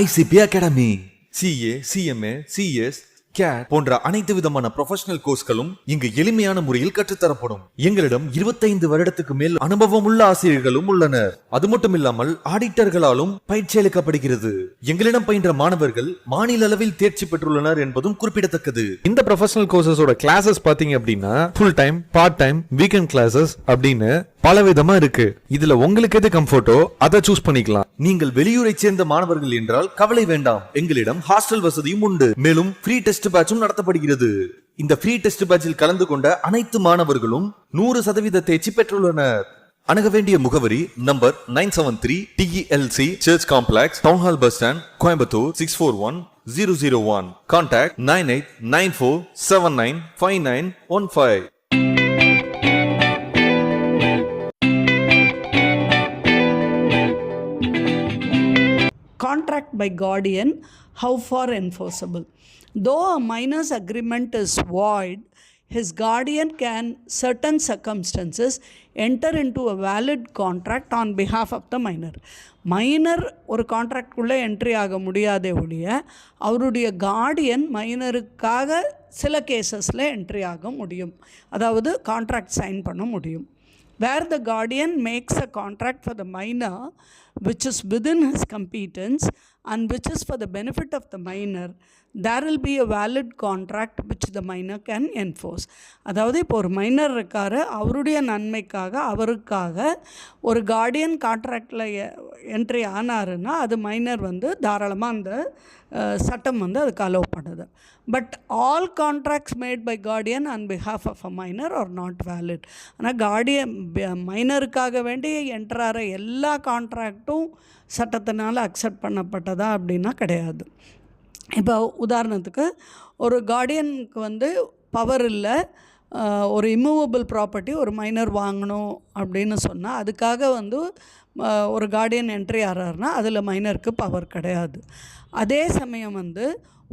ICP Academy. CA, CMA, CS, CAT போன்ற அனைத்து விதமான ப்ரொஃபஷனல் கோர்ஸ்களும் இங்கு எளிமையான முறையில் கற்றுத்தரப்படும். எங்களிடம் 25 வருடத்துக்கு மேல் அனுபவம் உள்ள ஆசிரியர்களும் உள்ளனர். அது மட்டும் இல்லாமல் ஆடிட்டர்களாலும் பயிற்சி அளிக்கப்படுகிறது. எங்களிடம் பயின்ற மாணவர்கள் மாநில அளவில் தேர்ச்சி பெற்றுள்ளனர் என்பதும் குறிப்பிடத்தக்கது. இந்த ப்ரொஃபஷனல் கோர்சஸோட கிளாஸஸ் பாத்தீங்க அப்படின்னா full time, part time, weekend classes அப்படின்னு பல விதமா இருக்கு. இதுல உங்களுக்கு எது கம்ஃபர்ட்டோ அதை சூஸ் பண்ணிக்கலாம். நீங்கள் வெளியூரை சேர்ந்த மாணவர்கள் என்றால் கவலை வேண்டாம். எங்களிடம் ஹாஸ்டல் வசதியும் உண்டு. மேலும் ஃப்ரீ டெஸ்ட் பேட்சும் நடத்தப்படுகிறது. இந்த ஃப்ரீ டெஸ்ட் பேட்சில் கலந்து கொண்ட அனைத்து மாணவர்களும் 100% தேர்ச்சி பெற்றுள்ளனர். அணுக வேண்டிய முகவரி number 973 TELC church complex, town hall bus stand, Coimbatore 641001. Contact 9894795915. Contract by guardian, how far enforceable? Though a minor's agreement is void, his guardian can, certain circumstances, enter into a valid contract on behalf of the minor. Minor ஒரு கான்ட்ராக்டுக்குள்ளே entry ஆக முடியாதே ஒழிய அவருடைய Guardian மைனருக்காக சில கேசஸில் entry ஆக முடியும், அதாவது contract sign பண்ண முடியும். Where the guardian makes a contract for the minor which is within his competence and which is for the benefit of the minor, there will be a valid contract which the minor can enforce. அதாவது இப்போ ஒரு minor இருக்கார், அவருடைய நன்மைக்காக அவருக்காக ஒரு Guardian கான்ட்ராக்டில் entry ஆனாருன்னா அது minor தாராளமாக அந்த சட்டம் அதுக்கு அலோவ் பண்ணுது. But all contracts made by guardian on behalf of a minor are not valid. ஆனால் கார்டியன் மைனருக்காக வேண்டி என்ட்ராகிற எல்லா கான்ட்ராக்டும் சட்டத்தினால் அக்செப்ட் பண்ணப்பட்டதா அப்படின்னா கிடையாது. இப்போ உதாரணத்துக்கு ஒரு கார்டியனுக்கு பவர் இல்லை, ஒரு இம்மூவபிள் ப்ராப்பர்ட்டி ஒரு மைனர் வாங்கணும் அப்படின்னு சொன்னால் அதுக்காக ஒரு கார்டியன் என்ட்ரி ஆகிறாருன்னா அதில் மைனருக்கு பவர் கிடையாது. அதே சமயம்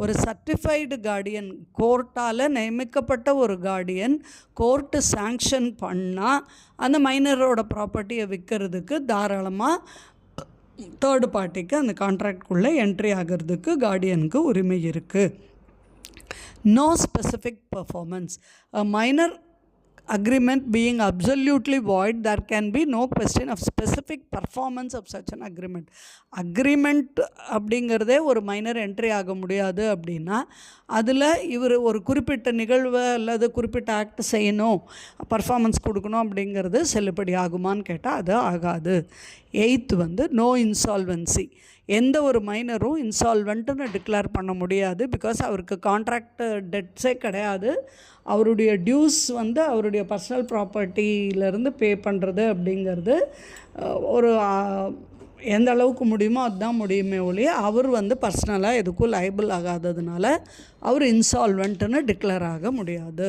ஒரு சர்டிஃபைடு கார்டியன், கோர்ட்டால் நியமிக்கப்பட்ட ஒரு கார்டியன் கோர்ட்டு சாங்ஷன் பண்ணால் அந்த மைனரோட ப்ராப்பர்ட்டியை விற்கிறதுக்கு தாராளமாக தேர்டு பார்ட்டிக்கு அந்த கான்ட்ராக்டுக்குள்ளே என்ட்ரி ஆகிறதுக்கு கார்டியனுக்கு உரிமை இருக்குது. No specific performance. A minor agreement being absolutely void, there can be no question of specific performance of such an agreement. Agreement அப்படிங்கிறதே ஒரு மைனர் என்ட்ரி ஆக முடியாது அப்படின்னா அதில் இவர் ஒரு குறிப்பிட்ட நிகழ்வை அல்லது குறிப்பிட்ட ஆக்ட் செய்யணும், பர்ஃபார்மன்ஸ் கொடுக்கணும் அப்படிங்கிறது செல்லுபடி ஆகுமான்னு கேட்டால் அது ஆகாது. 8th no insolvency. எந்த ஒரு மைனரும் இன்சால்வெண்ட்டுன்னு டிக்ளேர் பண்ண முடியாது. பிகாஸ் அவருக்கு கான்ட்ராக்ட் டெட்ஸே கிடையாது. அவருடைய டியூஸ் அவருடைய பர்சனல் ப்ராப்பர்ட்டியிலேருந்து பே பண்ணுறது அப்படிங்கிறது ஒரு எந்த அளவுக்கு முடியுமோ அதுதான் முடியுமே ஒழிய அவர் பர்சனலாக எதுக்கும் லைபிள் ஆகாததுனால அவர் இன்சால்வெண்ட்டுன்னு டிக்ளேர் ஆக முடியாது.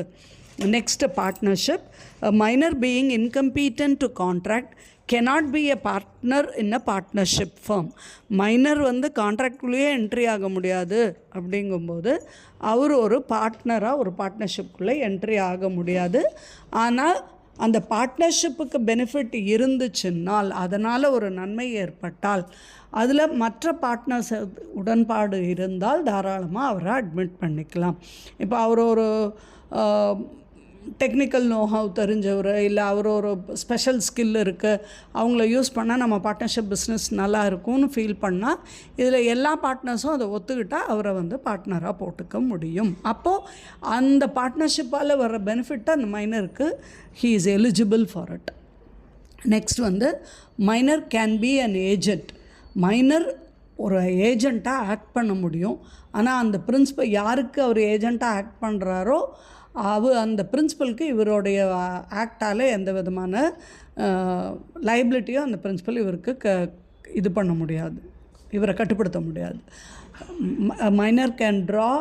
நெக்ஸ்ட் பார்ட்னர்ஷிப். Minor being incompetent to contract cannot be a partner in a partnership firm. Minor கான்ட்ராக்டுக்குள்ளேயே என்ட்ரி ஆக முடியாது அப்படிங்கும்போது அவர் ஒரு பார்ட்னராக ஒரு பார்ட்னர்ஷிப்புக்குள்ளே என்ட்ரி ஆக முடியாது. ஆனால் அந்த பார்ட்னர்ஷிப்புக்கு பெனிஃபிட் இருந்துச்சுன்னால், அதனால் ஒரு நன்மை ஏற்பட்டால், அதில் மற்ற பார்ட்னர்ஸ் உடன்பாடு இருந்தால் தாராளமாக அவரை அட்மிட் பண்ணிக்கலாம். இப்போ அவர் ஒரு டெக்னிக்கல் நோஹவ் தெரிஞ்சவர், இல்லை அவர் ஒரு ஸ்பெஷல் ஸ்கில் இருக்குது, அவங்கள யூஸ் பண்ணால் நம்ம பார்ட்னர்ஷிப் பிஸ்னஸ் நல்லா இருக்கும்னு ஃபீல் பண்ணால் இதில் எல்லா பார்ட்னர்ஸும் அதை ஒத்துக்கிட்டால் அவரை பார்ட்னராக போட்டுக்க முடியும். அப்போது அந்த பார்ட்னர்ஷிப்பால் வர பெனிஃபிட்டை அந்த மைனருக்கு he is eligible for it. Next minor can be an agent. Minor ஒரு ஏஜெண்ட்டாக ஆக்ட் பண்ண முடியும். ஆனால் அந்த பிரின்சிபல் யாருக்கு அவர் ஏஜெண்ட்டாக ஆக்ட் பண்ணுறாரோ அந்த பிரின்சிபலுக்கு இவருடைய ஆக்டால் எந்த விதமான லைபிலிட்டியும் அந்த பிரின்சிபல் இவருக்கு இது பண்ண முடியாது, இவரை கட்டுப்படுத்த முடியாது. Minor can draw,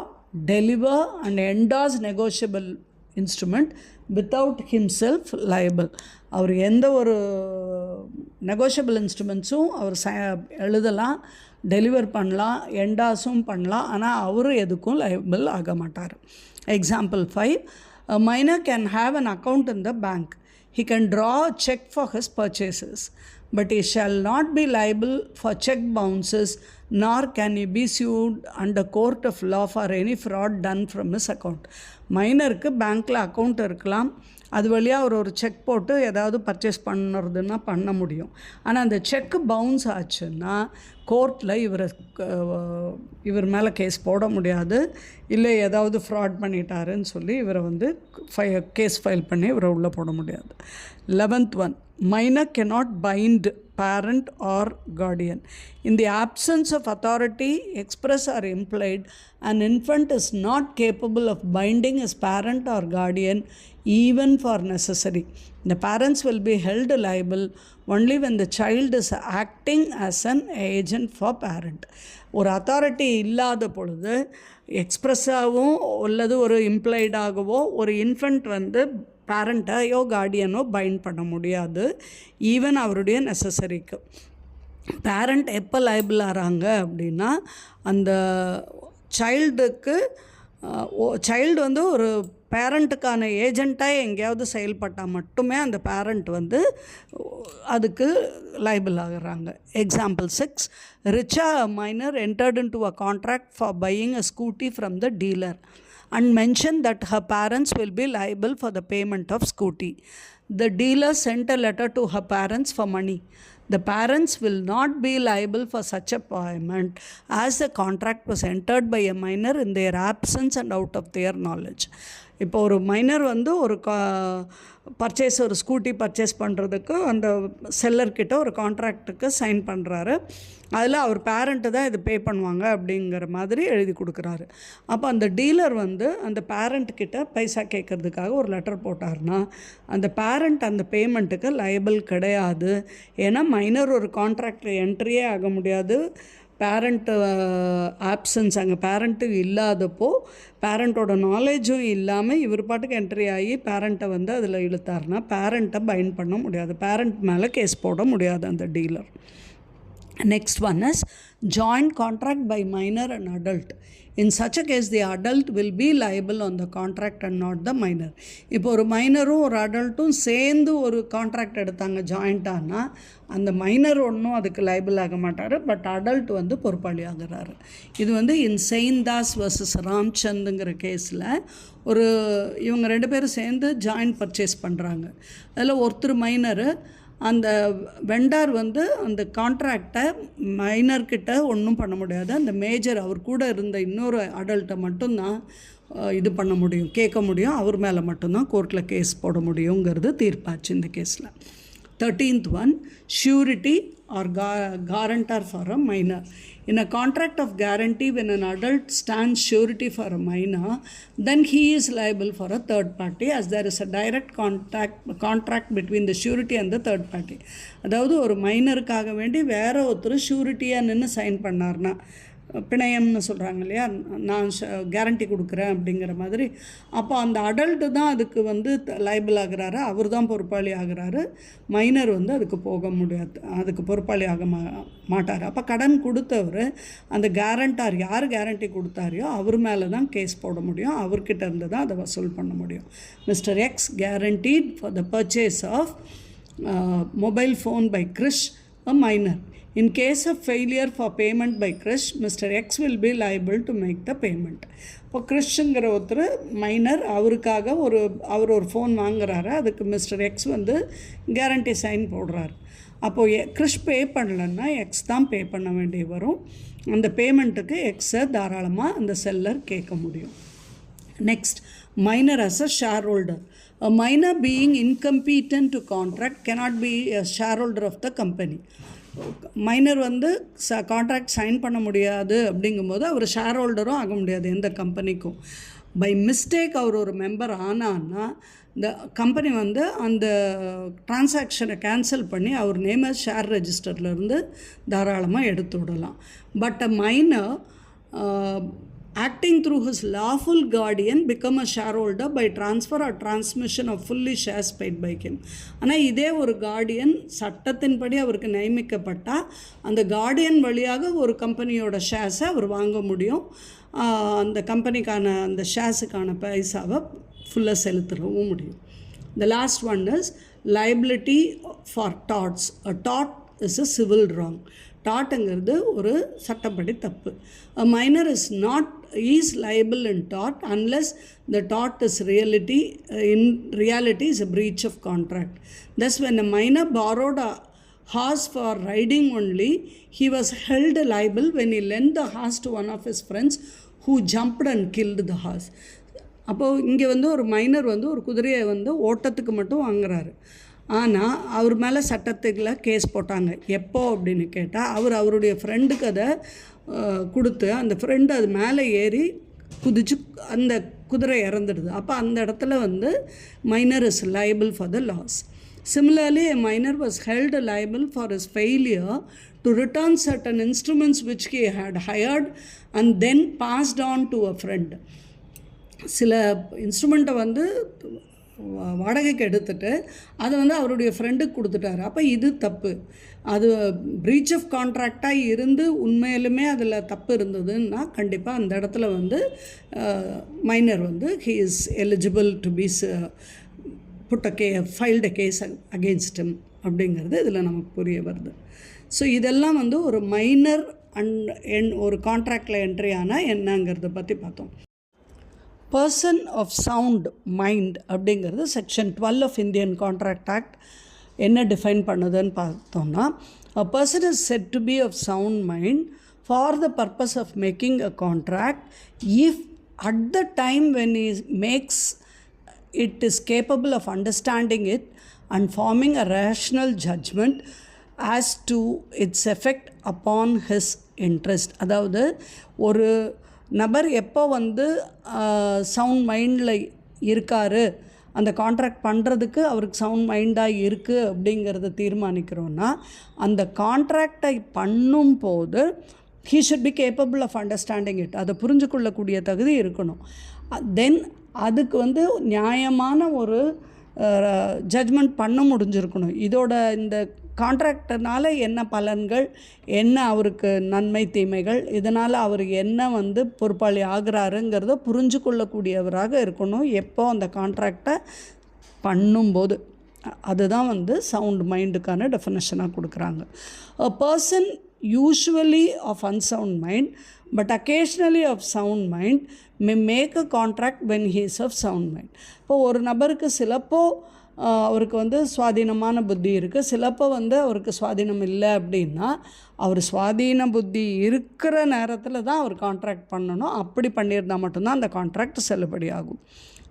deliver and endorse negotiable instrument without himself liable. அவர் எந்த ஒரு நெகோஷியபிள் இன்ஸ்ட்ருமெண்ட்ஸும் அவர் எழுதலாம், டெலிவர் பண்ணலாம், என்டாஸும் பண்ணலாம், ஆனால் அவர் எதுக்கும் லைபிள் ஆக மாட்டார். Example 5. A minor can have an account in the bank. He can draw a check for his purchases, but he shall not be liable for check bounces nor can he be sued under court of law for any fraud done from his account. மைனருக்கு பேங்க்கில் account இருக்கலாம், அது வழியாக ஒரு check போட்டு ஏதாவது purchase பண்ணுறதுன்னா பண்ண முடியும். ஆனால் அந்த செக்கு பவுன்ஸ் ஆச்சுன்னா கோர்ட்டில் இவர் மேலே கேஸ் போட முடியாது. இல்லை ஏதாவது ஃப்ராட் பண்ணிட்டாருன்னு சொல்லி இவரை வந்து கேஸ் ஃபைல் பண்ணி இவரை உள்ளே போட முடியாது. 11th one, minor cannot bind parent or guardian. In the absence of authority, express or implied, an infant is not capable of binding his parent or guardian even for necessary. The parents will be held liable only when the child is acting as an agent for parent. ஒரு authority இல்லாத பொழுது எக்ஸ்ப்ரெஸ்ஸாகவும் அல்லது ஒரு இம்ப்ளைடாகவோ ஒரு infant வந்து பேரண்ட்டையோ கார்டியனோ find பண்ண முடியாது, even அவருடைய நெசசரிக்கு. பேரண்ட் எப்போ லைபிள் ஆகிறாங்க அப்படின்னா, அந்த சைல்டு வந்து ஒரு பேரண்ட்டுக்கான ஏஜெண்ட்டாக எங்கேயாவது செயல்பட்டால் மட்டுமே அந்த பேரண்ட் வந்து அதுக்கு லைபிள் ஆகுறாங்க. Example 6, Richa minor entered in to a contract for buying a scooty from the dealer and mentioned that her parents will be liable for the payment of scooty. The dealer sent a letter to her parents for money. The parents will not be liable for such a payment as the contract was entered by a minor in their absence and out of their knowledge. இப்போ ஒரு minor வந்து ஒரு ஒரு scooty purchase பண்ணுறதுக்கு அந்த செல்லர்கிட்ட ஒரு கான்ட்ராக்டுக்கு sign பண்ணுறாரு. அதில் அவர் பேரண்ட்டு தான் இது பே பண்ணுவாங்க அப்படிங்கிற மாதிரி எழுதி கொடுக்குறாரு. அப்போ அந்த டீலர் வந்து அந்த பேரண்ட்கிட்ட பைசா கேட்குறதுக்காக ஒரு லெட்டர் போட்டார்னா அந்த பேரண்ட் அந்த பேமெண்ட்டுக்கு லைபிள் கிடையாது. ஏன்னா மைனர் ஒரு கான்ட்ராக்ட் என்ட்ரியே ஆக முடியாது. பேரண்ட்டு ஆப்சன்ஸ், அங்கே பேரண்ட்டு இல்லாதப்போ பேரண்ட்டோட நாலேஜும் இல்லாமல் இவர் பாட்டுக்கு என்ட்ரி ஆகி பேரண்ட்டை வந்து அதில் இழுத்தாருன்னா பேரண்ட்டை பைண்ட் பண்ண முடியாது, பேரண்ட் மேலே கேஸ் போட முடியாது அந்த dealer. Next one is joint contract by minor and adult. In such a case, the adult will be liable on the contract and not the minor. இப்போ ஒரு மைனரும் ஒரு அடல்ட்டும் சேர்ந்து ஒரு கான்ட்ராக்ட் எடுத்தாங்க ஜாயிண்ட்டானா, அந்த மைனர் ஒன்றும் அதுக்கு லைபிள் ஆக மாட்டார், பட் அடல்ட் வந்து பொறுப்பாளி ஆகிறாரு. இது வந்து இன் செயின்தாஸ் வர்சஸ் ராம்சந்துங்கிற கேஸில் இவங்க 2 பேரும் சேர்ந்து ஜாயிண்ட் பர்ச்சேஸ் பண்ணுறாங்க. அதில் ஒருத்தர் மைனரு, அந்த வெண்டார் வந்து அந்த கான்ட்ராக்டை மைனர்கிட்ட ஒன்றும் பண்ண முடியாது. அந்த மேஜர் அவர் கூட இருந்த இன்னொரு அடல்ட்டை மட்டும்தான் இது பண்ண முடியும், கேட்க முடியும், அவர் மேலே மட்டும்தான் கோர்ட்டில் கேஸ் போட முடியுங்கிறது தீர்ப்பாச்சு இந்த கேஸில். 13th one, surety or guarantor for a minor. In a contract of guarantee, when an adult stands surety for a minor, then he is liable for a third party as there is a direct contract between the surety and the third party. அதாவது ஒரு மைனருக்காக வேண்டி வேற ஒருத்தர் ஷூரிட்டியாக நின்று sign பண்ணார்னா, பிணையம்னு சொல்கிறாங்க இல்லையா, நான் கேரண்டி கொடுக்குறேன் அப்படிங்கிற மாதிரி, அப்போ அந்த அடல்ட்டு தான் அதுக்கு வந்து லைபிள் ஆகிறாரு, அவர் தான் பொறுப்பாளி ஆகிறாரு, மைனர் வந்து அதுக்கு போக முடியாது, அதுக்கு பொறுப்பாளி ஆக மாட்டார். அப்போ கடன் கொடுத்தவர் அந்த கேரண்டார் யார் கேரண்டி கொடுத்தாரையோ அவர் மேலே தான் கேஸ் போட முடியும், அவர்கிட்ட இருந்து தான் அதை வசூல் பண்ண முடியும். Mister X guaranteed for the purchase of mobile phone by Krish, a minor. In case of failure for payment by Krish, Mr. X will be liable to make the payment. இப்போ கிறிஷ்ங்கிற ஒருத்தர் மைனர், அவருக்காக அவர் ஒரு phone வாங்குறாரு, அதுக்கு mister X வந்து guarantee sign போடுறாரு. அப்போது கிறிஷ் பே பண்ணலன்னா எக்ஸ் தான் பே பண்ண வேண்டி வரும். அந்த பேமெண்ட்டுக்கு எக்ஸை தாராளமாக அந்த செல்லர் கேட்க முடியும். Next, minor as a shareholder. A minor being incompetent to contract cannot be a shareholder of the company. Minor வந்து கான்ட்ராக்ட் சைன் பண்ண முடியாது அப்படிங்கும்போது அவர் ஷேர் ஹோல்டரும் ஆக முடியாது எந்த கம்பெனிக்கும். பை மிஸ்டேக் அவர் ஒரு மெம்பர் ஆனான்னா இந்த கம்பெனி வந்து அந்த டிரான்சாக்ஷனை கேன்சல் பண்ணி அவர் நேமை ஷேர் ரெஜிஸ்டர்லேருந்து தாராளமாக எடுத்து விடலாம். But a minor acting through his lawful guardian become a shareholder by transfer or transmission of fully shares paid by him. ஆனால் இதே ஒரு கார்டியன் சட்டத்தின்படி அவருக்கு நியமிக்கப்பட்டால் அந்த கார்டியன் வழியாக ஒரு கம்பெனியோட ஷேர்ஸை அவர் வாங்க முடியும், அந்த கம்பெனிக்கான அந்த ஷேர்ஸுக்கான பைசாவை ஃபுல்லாக செலுத்தவும் முடியும். The last one is liability for torts. A tort is a civil wrong. டாட்டுங்கிறது ஒரு சட்டப்படி தப்பு. A minor is liable in tort unless the tort is in reality is a breach of contract. Thus, when a minor borrowed a horse for riding only, he was held liable when he lent the horse to one of his friends who jumped and killed the horse. அப்போது இங்கே ஒரு minor ஒரு குதிரையை ஓட்டத்துக்கு மட்டும் வாங்குறாரு. ஆனால் அவர் மேலே சட்டத்துக்குள்ள case போட்டாங்க. எப்போ அப்படின்னு கேட்டால் அவருடைய ஃப்ரெண்டுக்கு அதை கொடுத்து அந்த ஃப்ரெண்டு அது மேலே ஏறி குதிச்சு அந்த குதிரை இறந்துடுது. அப்போ அந்த இடத்துல minor is liable for the loss. Similarly, a minor was held liable for his failure to return certain instruments which he had hired and then passed on to a friend. சில இன்ஸ்ட்ருமெண்ட்டை வாடகைக்கு எடுத்துட்டு அதை அவருடைய ஃப்ரெண்டுக்கு கொடுத்துட்டாரு. அப்போ இது தப்பு. அது ப்ரீச் ஆஃப் கான்ட்ராக்டாக இருந்து உண்மையிலுமே அதில் தப்பு இருந்ததுன்னா கண்டிப்பாக அந்த இடத்துல minor he is eligible to be filed a case against him அப்படிங்கிறது இதில் நமக்கு புரிய வருது. ஸோ இதெல்லாம் ஒரு மைனர் அண்ட் ஒரு கான்ட்ராக்டில் என்ட்ரி ஆனால் என்னங்கிறத பற்றி பார்த்தோம். பர்சன் ஆஃப் சவுண்ட் மைண்ட் அப்படிங்கிறது section 12 of Indian contract act என்ன டிஃபைன் பண்ணுதுன்னு பார்த்தோம்னா, a person is said to be of sound mind for the purpose of making a contract if at the time when he makes it is capable of understanding it and forming a rational judgment as to its effect upon his interest. அதாவது ஒரு நபர் எப்போ sound மைண்டில் இருக்கார், அந்த contract பண்ணுறதுக்கு அவருக்கு sound மைண்டாக இருக்குது அப்படிங்கிறத தீர்மானிக்கிறோன்னா, அந்த கான்ட்ராக்டை பண்ணும் போது he should be capable of understanding it. அதை புரிஞ்சு கொள்ளக்கூடிய தகுதி இருக்கணும். தென் அதுக்கு நியாயமான ஒரு ஜட்ஜ்மெண்ட் பண்ண முடிஞ்சிருக்கணும். இதோட இந்த கான்ட்ராக்டனால் என்ன பலன்கள், என்ன அவருக்கு நன்மை தீமைகள், இதனால் அவர் என்ன பொறுப்பாளி ஆகிறாருங்கிறத புரிஞ்சு கொள்ளக்கூடியவராக இருக்கணும் எப்போ அந்த கான்ட்ராக்டை பண்ணும்போது. அதுதான் சவுண்ட் மைண்டுக்கான டெஃபினேஷனாக கொடுக்குறாங்க. A person usually of unsound mind but occasionally of sound mind may make a contract when he is of sound mind. இப்போ ஒரு நபருக்கு சிலப்போ அவருக்கு சுவாதீனமான புத்தி இருக்குது, சிலப்போ அவருக்கு சுவாதீனம் இல்லை அப்படின்னா அவர் சுவாதீன புத்தி இருக்கிற நேரத்தில் தான் அவர் கான்ட்ராக்ட் பண்ணணும். அப்படி பண்ணியிருந்தால் மட்டும்தான் அந்த கான்ட்ராக்ட் செல்லுபடி ஆகும்.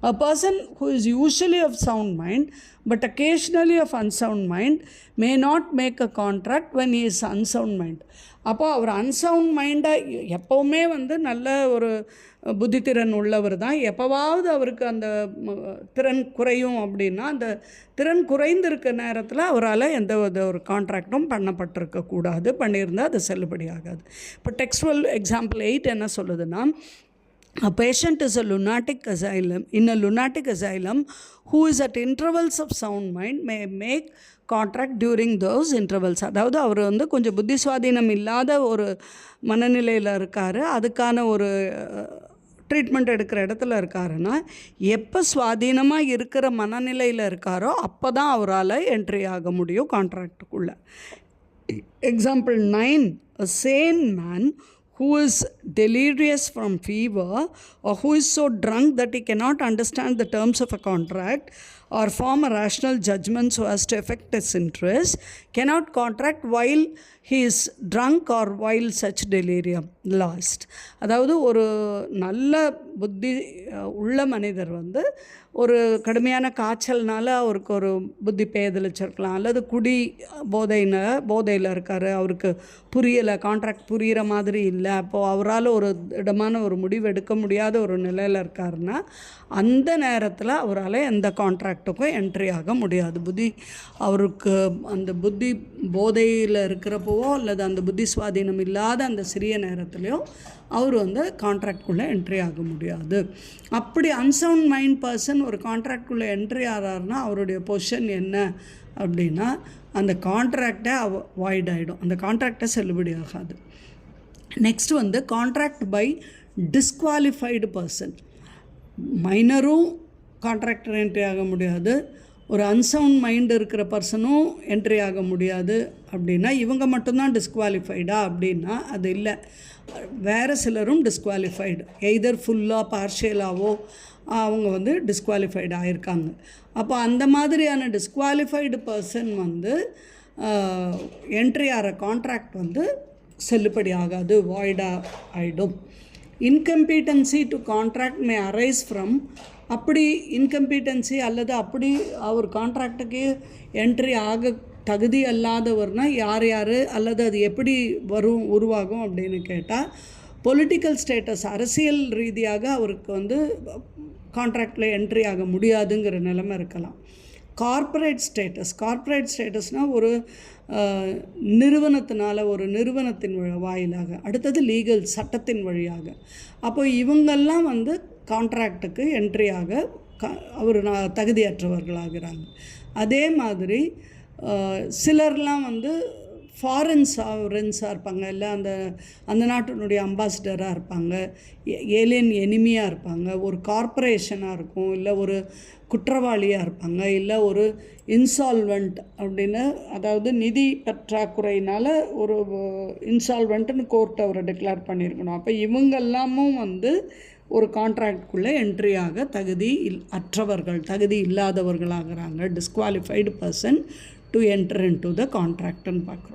A person who is usually of sound mind but occasionally of unsound mind may not make a contract when he is unsound mind. அப்போ அவர் அன்சவுண்ட் மைண்டாக எப்போவுமே நல்ல ஒரு புத்தித்திறன் உள்ளவர் தான். எப்போவாவது அவருக்கு அந்த திறன் குறையும் அப்படின்னா அந்த திறன் குறைந்திருக்க நேரத்தில் அவரால் எந்த ஒரு கான்ட்ராக்டும் பண்ணப்பட்டிருக்கக்கூடாது. பண்ணியிருந்தால் அது செல்லுபடி ஆகாது. இப்போ டெக்ஸ்டுவல் எக்ஸாம்பிள் 8 என்ன சொல்லுதுன்னா, a patient is a lunatic asylum. In a lunatic asylum, who is at intervals of sound mind may make contract during those intervals. அதாவது அவர் கொஞ்சம் புத்தி சுவாதீனம் இல்லாத ஒரு மனநிலையில் இருக்கார், அதுக்கான ஒரு ட்ரீட்மெண்ட் எடுக்கிற இடத்துல இருக்காருன்னா எப்போ சுவாதீனமாக இருக்கிற மனநிலையில் இருக்காரோ அப்போ தான் அவரால் என்ட்ரி ஆக முடியும் கான்ட்ராக்டுக்குள்ளே. Example 9, a sane man who is delirious from fever or who is so drunk that he cannot understand the terms of a contract or form a rational judgment so as to affect his interest cannot contract while he is drunk or while such delirium lasts. அதாவது ஒரு நல்ல புத்தி உள்ள மனிதர் ஒரு கடுமையான காய்ச்சல்னால அவருக்கு ஒரு புத்தி பேதலிச்சிருக்கலாம், அல்லது குடி போதையில் இருக்கார், அவருக்கு புரியலை, கான்ட்ராக்ட் புரிகிற மாதிரி இல்லை, அப்போது அவரால் ஒரு இடமான ஒரு முடிவு எடுக்க முடியாத ஒரு நிலையில் இருக்காருன்னா அந்த நேரத்தில் அவரால் எந்த கான்ட்ராக்டுக்கும் என்ட்ரி ஆக முடியாது. அவருக்கு அந்த புத்தி போதையில் இருக்கிறப்போவோ அல்லது அந்த புத்தி சுவாதீனம் இல்லாத அந்த சிறிய நேரத்துலையோ அவர் கான்ட்ராக்டுக்குள்ளே என்ட்ரி ஆக முடியாது. அப்படி அன்சவுண்ட் மைண்ட் பர்சன் ஒரு கான்ட்ராக்டுக்குள்ளே என்ட்ரி ஆகிறாருன்னா அவருடைய பொசிஷன் என்ன அப்படின்னா அந்த கான்ட்ராக்டை வாய்ட் ஆகிடும், அந்த கான்ட்ராக்டை செல்லுபடி ஆகாது. Next contract by disqualified person. மைனரும் கான்ட்ராக்டர் என்ட்ரி ஆக முடியாது, ஒரு அன்சவுண்ட் மைண்ட் இருக்கிற பர்சனும் என்ட்ரி ஆக முடியாது அப்படின்னா இவங்க மட்டும்தான் டிஸ்குவாலிஃபைடா அப்படின்னா அது இல்லை. வேறு சிலரும் டிஸ்குவாலிஃபைடு, எய்தர் ஃபுல்லாக பார்ஷியலாகவோ அவங்க வந்து டிஸ்குவாலிஃபைடு ஆகியிருக்காங்க. அப்போ அந்த மாதிரியான டிஸ்குவாலிஃபைடு பர்சன் வந்து என்ட்ரி ஆகிற கான்ட்ராக்ட் வந்து செல்லுபடி ஆகாது, வாய்டாக ஆகிடும். Incompetency to contract may arise from, அப்படி இன்கம்பீட்டன்சி அல்லது அப்படி அவர் கான்ட்ராக்டுக்கு என்ட்ரி ஆக தகுதி அல்லாதவர்னா யார் அல்லது அது எப்படி உருவாகும் அப்படின்னு கேட்டால், பொலிட்டிக்கல் ஸ்டேட்டஸ், அரசியல் ரீதியாக அவருக்கு வந்து கான்ட்ராக்டில் என்ட்ரி ஆக முடியாதுங்கிற நிலைமை இருக்கலாம். கார்ப்பரேட் ஸ்டேட்டஸ்னால் ஒரு நிறுவனத்தினால, ஒரு நிறுவனத்தின் வாயிலாக. அடுத்தது லீகல், சட்டத்தின் வழியாக. அப்போ இவங்கெல்லாம் வந்து கான்ட்ராக்டுக்கு என்ட்ரியாக அவர் தகுதியற்றவர்களாகிறாங்க. அதே மாதிரி சிலர்லாம் வந்து ஃபாரின் சாவரன்ஸாக இருப்பாங்க, இல்லை அந்த நாட்டினுடைய அம்பாசிடராக இருப்பாங்க, ஏலியன் எனிமியாக இருப்பாங்க, ஒரு கார்ப்பரேஷனாக இருக்கும், இல்லை ஒரு குற்றவாளியாக இருப்பாங்க, இல்லை ஒரு இன்சால்வெண்ட் அப்படின்னு, அதாவது நிதி பற்றாக்குறையினால் ஒரு இன்சால்வெண்ட்டுன்னு கோர்ட் அவரை டிக்ளேர் பண்ணியிருக்கணும். அப்போ இவங்கெல்லாமும் வந்து ஒரு கான்ட்ராக்டுக்குள்ளே என்ட்ரியாக தகுதி இல்லாதவர்களாகிறாங்க. Disqualified person to enter into the கான்ட்ராக்ட்னு பார்க்குறோம்.